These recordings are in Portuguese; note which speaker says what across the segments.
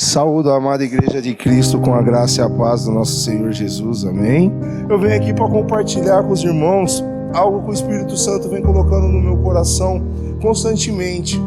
Speaker 1: Saúdo a amada Igreja de Cristo com a graça e a paz do nosso Senhor Jesus, amém? Eu venho aqui para compartilhar com os irmãos algo que o Espírito Santo vem colocando no meu coração constantemente.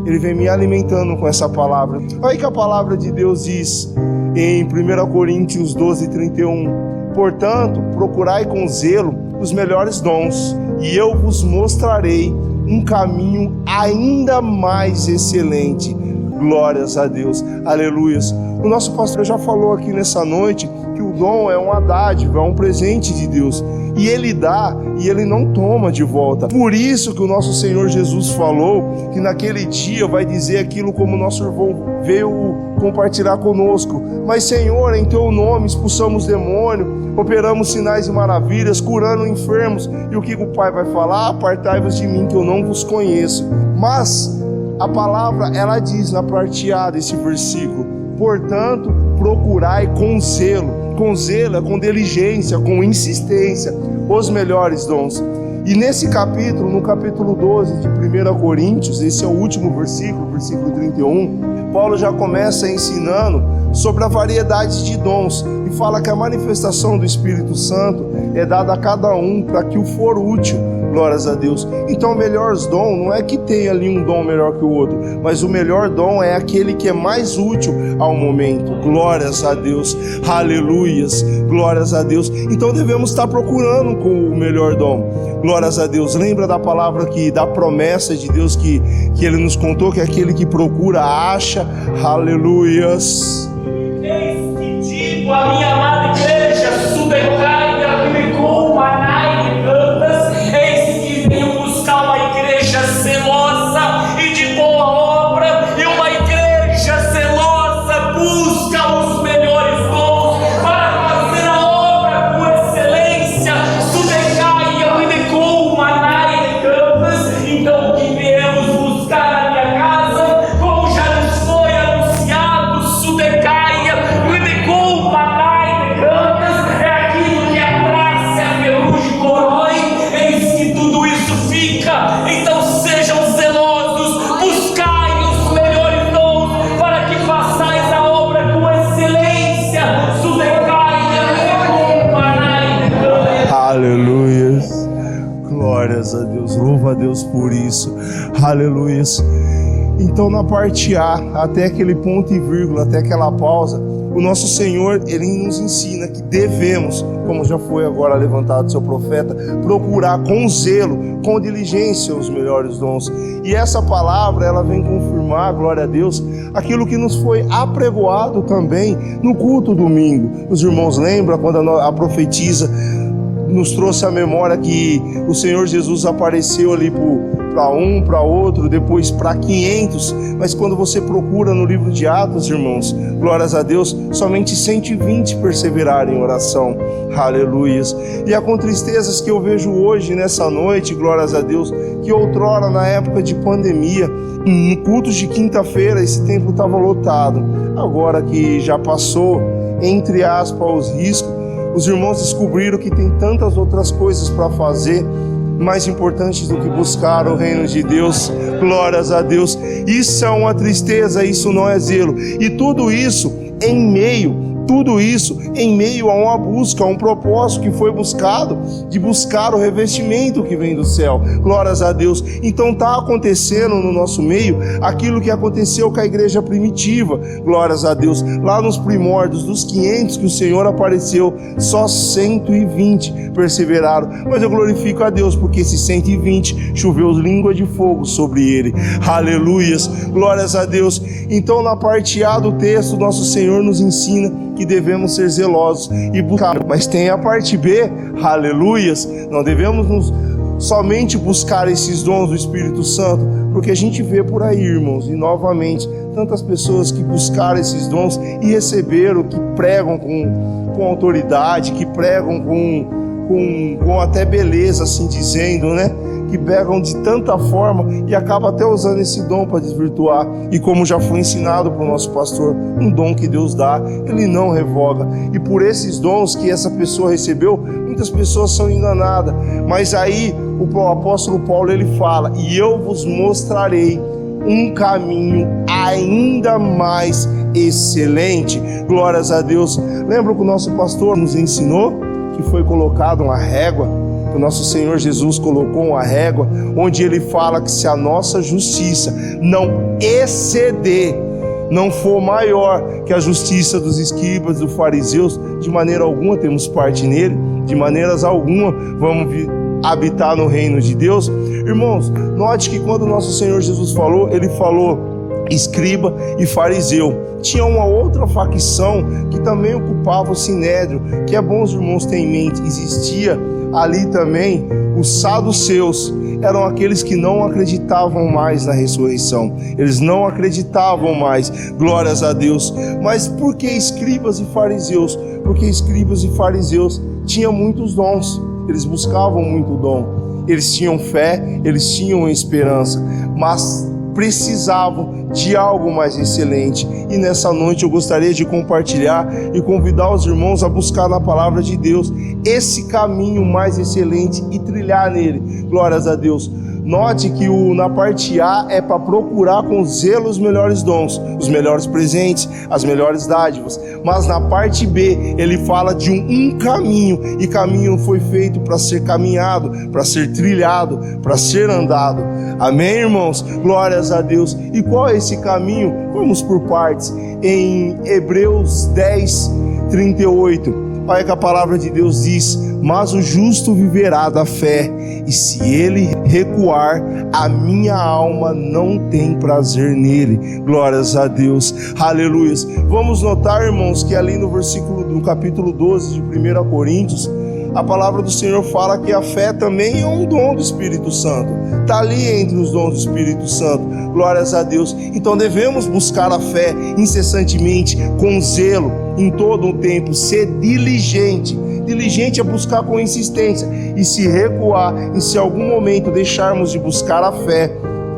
Speaker 1: Ele vem me alimentando com essa palavra. Olha aí que a palavra de Deus diz em 1 Coríntios 12:31: portanto, procurai com zelo os melhores dons, e eu vos mostrarei um caminho ainda mais excelente. Glórias a Deus, aleluias. O nosso pastor já falou aqui nessa noite que o dom é uma dádiva, é um presente de Deus, e Ele dá e Ele não toma de volta. Por isso que o nosso Senhor Jesus falou que naquele dia vai dizer aquilo como o nosso irmão veio compartilhar conosco: mas Senhor, em Teu nome expulsamos demônio, operamos sinais e maravilhas, curando enfermos. E o que o Pai vai falar? Apartai-vos de mim, que eu não vos conheço. Mas a palavra, ela diz na parte A desse versículo: portanto, procurai com zelo. Com zelo é com diligência, com insistência, os melhores dons. E nesse capítulo, no capítulo 12 de 1 Coríntios, esse é o último versículo, versículo 31, Paulo já começa ensinando sobre a variedade de dons e fala que a manifestação do Espírito Santo é dada a cada um para que o for útil. Glórias a Deus. Então o melhor dom não é que tenha ali um dom melhor que o outro, mas o melhor dom é aquele que é mais útil ao momento. Glórias a Deus, aleluias, glórias a Deus. Então devemos estar procurando com o melhor dom. Glórias a Deus. Lembra da palavra da promessa de Deus que Ele nos contou, que aquele que procura acha. Aleluias.
Speaker 2: Eis que digo a minha amada igreja, Sudecai, Abimicum, Manai e Cantas, eis que venho buscar uma igreja zelosa e de boa obra, e uma igreja zelosa busca os melhores dons para fazer a obra com excelência. Sudecai, Abimicum, Manai e Cantas. Então o que viemos buscar na minha casa, como já nos foi anunciado, Sudecai, então sejam zelosos, buscai os melhores dons, para que façais a obra com excelência.
Speaker 1: Aleluias, glórias a Deus, louva a Deus por isso, aleluias. Então na parte A, até aquele ponto e vírgula, até aquela pausa, o nosso Senhor, Ele nos ensina que devemos, como já foi agora levantado seu profeta, procurar com zelo, com diligência os melhores dons. E essa palavra, ela vem confirmar, glória a Deus, aquilo que nos foi apregoado também no culto domingo. Os irmãos lembram quando a profetisa nos trouxe a memória que o Senhor Jesus apareceu ali para um, para outro, depois para 500, mas quando você procura no livro de Atos, irmãos, glórias a Deus, somente 120 perseveraram em oração, aleluias. E é com tristezas que eu vejo hoje, nessa noite, glórias a Deus, que outrora, na época de pandemia, em cultos de quinta-feira, esse templo estava lotado. Agora que já passou, entre aspas, os riscos, os irmãos descobriram que tem tantas outras coisas para fazer, mais importantes do que buscar o reino de Deus. Glórias a Deus. Isso é uma tristeza, isso não é zelo. E tudo isso em meio a uma busca, a um propósito que foi buscado, de buscar o revestimento que vem do céu. Glórias a Deus. Então está acontecendo no nosso meio aquilo que aconteceu com a igreja primitiva. Glórias a Deus. Lá nos primórdios, dos 500 que o Senhor apareceu, só 120 perseveraram. Mas eu glorifico a Deus, porque esses 120 choveu língua de fogo sobre ele. Aleluias. Glórias a Deus. Então na parte A do texto, nosso Senhor nos ensina que devemos ser zelosos e buscar. Mas tem a parte B, aleluias, não devemos somente buscar esses dons do Espírito Santo, porque a gente vê por aí, irmãos, e novamente, tantas pessoas que buscaram esses dons e receberam, que pregam com autoridade, que pregam com até beleza, assim dizendo, né? Que pegam de tanta forma e acabam até usando esse dom para desvirtuar. E como já foi ensinado para o nosso pastor, um dom que Deus dá, Ele não revoga. E por esses dons que essa pessoa recebeu, muitas pessoas são enganadas. Mas aí o apóstolo Paulo, ele fala: e eu vos mostrarei um caminho ainda mais excelente. Glórias a Deus. Lembra que o nosso pastor nos ensinou que foi colocado uma régua? O nosso Senhor Jesus colocou uma régua, onde ele fala que se a nossa justiça não exceder, não for maior que a justiça dos escribas, dos fariseus, de maneira alguma temos parte nele, de maneiras alguma vamos habitar no reino de Deus. Irmãos, note que quando o nosso Senhor Jesus falou, ele falou escriba e fariseu. Tinha uma outra facção que também ocupava o sinédrio, que é bom os irmãos terem em mente. Existia ali também os saduceus, eram aqueles que não acreditavam mais na ressurreição, eles não acreditavam mais, glórias a Deus. Mas por que escribas e fariseus? Porque escribas e fariseus tinham muitos dons, eles buscavam muito dom, eles tinham fé, eles tinham esperança, mas precisavam de algo mais excelente. E nessa noite eu gostaria de compartilhar e convidar os irmãos a buscar na palavra de Deus esse caminho mais excelente e trilhar nele. Glórias a Deus. Note que na parte A é para procurar com zelo os melhores dons, os melhores presentes, as melhores dádivas. Mas na parte B ele fala de um caminho, e caminho foi feito para ser caminhado, para ser trilhado, para ser andado. Amém, irmãos? Glórias a Deus. E qual é esse caminho? Vamos por partes. Em Hebreus 10, 38, olha que a palavra de Deus diz: mas o justo viverá da fé, e se ele recuar, a minha alma não tem prazer nele. Glórias a Deus, aleluia. Vamos notar, irmãos, que ali no capítulo 12 de 1 Coríntios, a palavra do Senhor fala que a fé também é um dom do Espírito Santo. Está ali entre os dons do Espírito Santo. Glórias a Deus. Então devemos buscar a fé incessantemente, com zelo, em todo o tempo. Ser diligente. Diligente é buscar com insistência. E se recuar, e se em algum momento deixarmos de buscar a fé,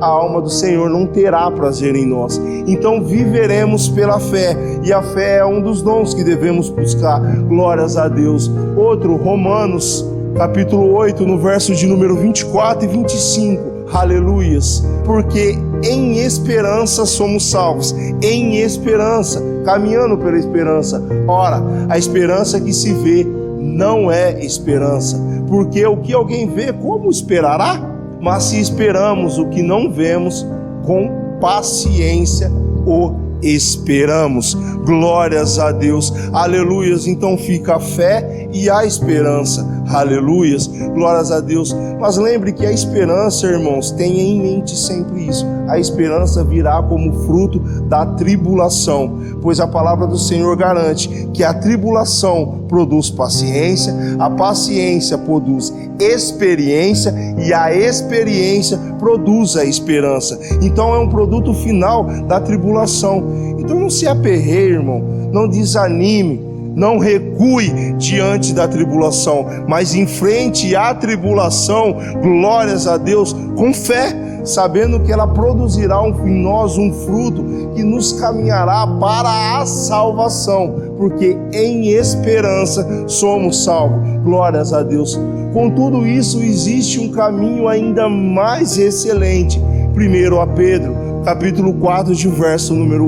Speaker 1: a alma do Senhor não terá prazer em nós. Então viveremos pela fé, e a fé é um dos dons que devemos buscar. Glórias a Deus. Outro, Romanos capítulo 8, no verso de número 24 e 25. Aleluias. Porque em esperança somos salvos. Em esperança, caminhando pela esperança. Ora, a esperança que se vê não é esperança, porque o que alguém vê, como esperará? Mas se esperamos o que não vemos, com paciência o esperamos. Glórias a Deus, aleluias. Então fica a fé e a esperança, aleluias, glórias a Deus. Mas lembre que a esperança, irmãos, tenha em mente sempre isso: a esperança virá como fruto da tribulação, pois a palavra do Senhor garante que a tribulação produz paciência, a paciência produz experiência, e a experiência produz a esperança. Então é um produto final da tribulação. Então não se aperreie, irmão, não desanime, não recue diante da tribulação, mas enfrente a tribulação, glórias a Deus, com fé, sabendo que ela produzirá em nós um fruto que nos caminhará para a salvação, porque em esperança somos salvos. Glórias a Deus. Com tudo isso, existe um caminho ainda mais excelente. Primeiro a Pedro, capítulo 4, de verso número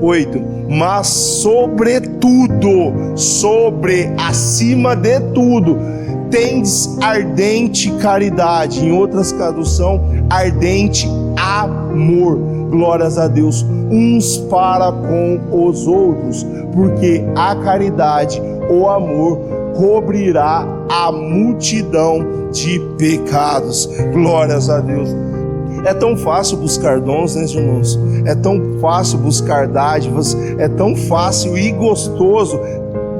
Speaker 1: 8. Mas sobretudo, acima de tudo, tendes ardente caridade. Em outras traduções, ardente amor. Glórias a Deus. Uns para com os outros, porque a caridade, o amor, cobrirá a multidão de pecados. Glórias a Deus. É tão fácil buscar dons, né, irmãos? É tão fácil buscar dádivas, é tão fácil e gostoso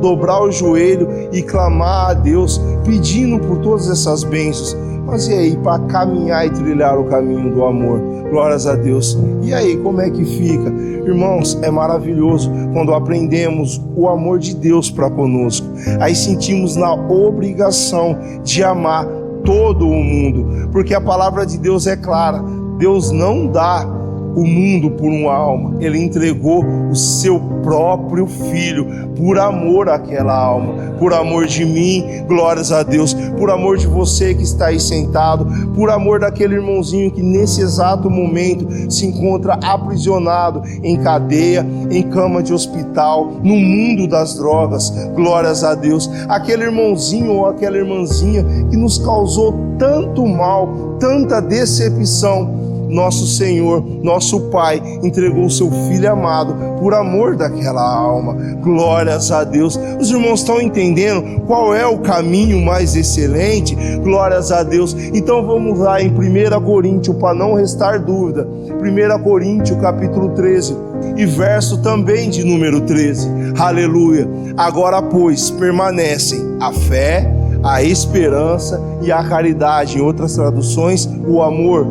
Speaker 1: dobrar o joelho e clamar a Deus, pedindo por todas essas bênçãos. Mas e aí, para caminhar e trilhar o caminho do amor? Glórias a Deus. E aí, como é que fica? Irmãos, é maravilhoso quando aprendemos o amor de Deus para conosco. Aí sentimos na obrigação de amar todo o mundo, porque a palavra de Deus é clara: Deus não dá o mundo por uma alma. Ele entregou o seu próprio Filho por amor àquela alma, por amor de mim, glórias a Deus, por amor de você que está aí sentado, por amor daquele irmãozinho que nesse exato momento se encontra aprisionado em cadeia, em cama de hospital, no mundo das drogas, glórias a Deus, aquele irmãozinho ou aquela irmãzinha que nos causou tanto mal, tanta decepção. Nosso Senhor, nosso Pai, entregou o seu Filho amado por amor daquela alma. Glórias a Deus. Os irmãos estão entendendo qual é o caminho mais excelente? Glórias a Deus. Então vamos lá em 1 Coríntios, para não restar dúvida. 1 Coríntios, capítulo 13, e verso também de número 13. Aleluia. Agora, pois, permanecem a fé, a esperança e a caridade. Em outras traduções, o amor.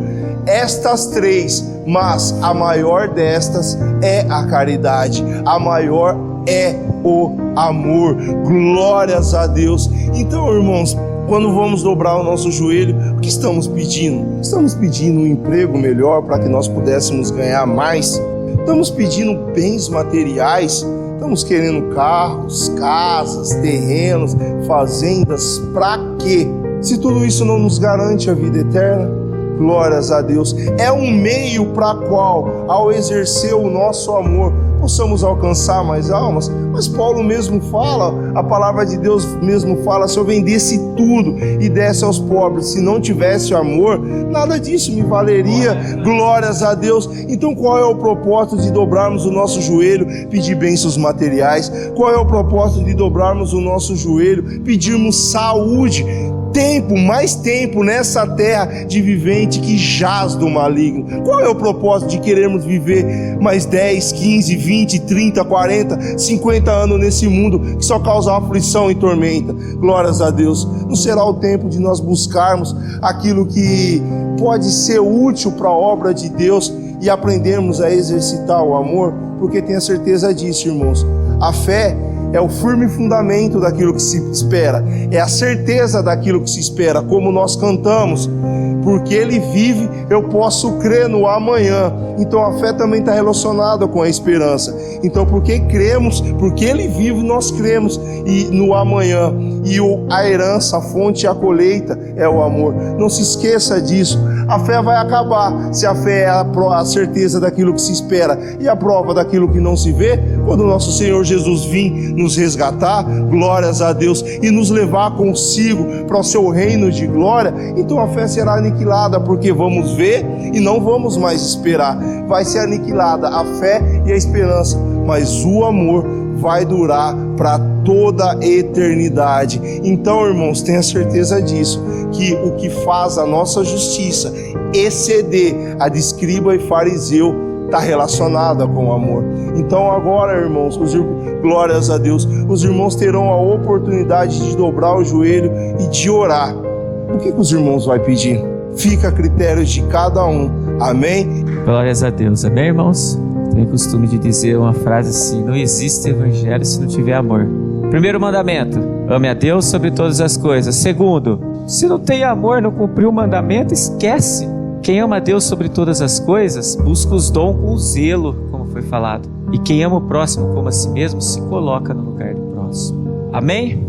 Speaker 1: Estas três, mas a maior destas é a caridade, a maior é o amor. Glórias a Deus. Então, irmãos, quando vamos dobrar o nosso joelho, o que estamos pedindo? Estamos pedindo um emprego melhor para que nós pudéssemos ganhar mais? Estamos pedindo bens materiais? Estamos querendo carros, casas, terrenos, fazendas? Para quê? Se tudo isso não nos garante a vida eterna? Glórias a Deus. É um meio para qual, ao exercer o nosso amor, possamos alcançar mais almas. Mas Paulo mesmo fala, a palavra de Deus mesmo fala: se eu vendesse tudo e desse aos pobres, se não tivesse amor, nada disso me valeria. Glórias a Deus. Então qual é o propósito de dobrarmos o nosso joelho, pedir bênçãos materiais? Qual é o propósito de dobrarmos o nosso joelho, pedirmos saúde? Mais tempo nessa terra de vivente que jaz do maligno. Qual é o propósito de querermos viver mais 10, 15, 20, 30, 40, 50 anos nesse mundo que só causa aflição e tormenta? Glórias a Deus. Não será o tempo de nós buscarmos aquilo que pode ser útil para a obra de Deus e aprendermos a exercitar o amor? Porque tenha certeza disso, irmãos. A fé é o firme fundamento daquilo que se espera, é a certeza daquilo que se espera, como nós cantamos: porque Ele vive, eu posso crer no amanhã. Então a fé também está relacionada com a esperança. Então porque cremos, porque Ele vive, nós cremos e no amanhã. E a herança, a fonte e a colheita é o amor. Não se esqueça disso. A fé vai acabar se a fé é a certeza daquilo que se espera e a prova daquilo que não se vê. Quando o nosso Senhor Jesus vir nos resgatar, glórias a Deus, e nos levar consigo para o seu reino de glória, então a fé será aniquilada, porque vamos ver e não vamos mais esperar. Vai ser aniquilada a fé e a esperança, mas o amor vai durar para toda a eternidade. Então, irmãos, tenha certeza disso, que o que faz a nossa justiça exceder a de escriba e fariseu está relacionada com o amor. Então agora, irmãos, glórias a Deus, os irmãos terão a oportunidade de dobrar o joelho e de orar. O que os irmãos vão pedir? Fica a critério de cada um. Amém?
Speaker 2: Glórias a Deus. Amém, irmãos? Tenho o costume de dizer uma frase assim: não existe evangelho se não tiver amor. Primeiro mandamento: ame a Deus sobre todas as coisas. Segundo, se não tem amor, não cumpriu o mandamento, esquece. Quem ama a Deus sobre todas as coisas, busca os dons com zelo, como foi falado. E quem ama o próximo como a si mesmo, se coloca no lugar do próximo. Amém?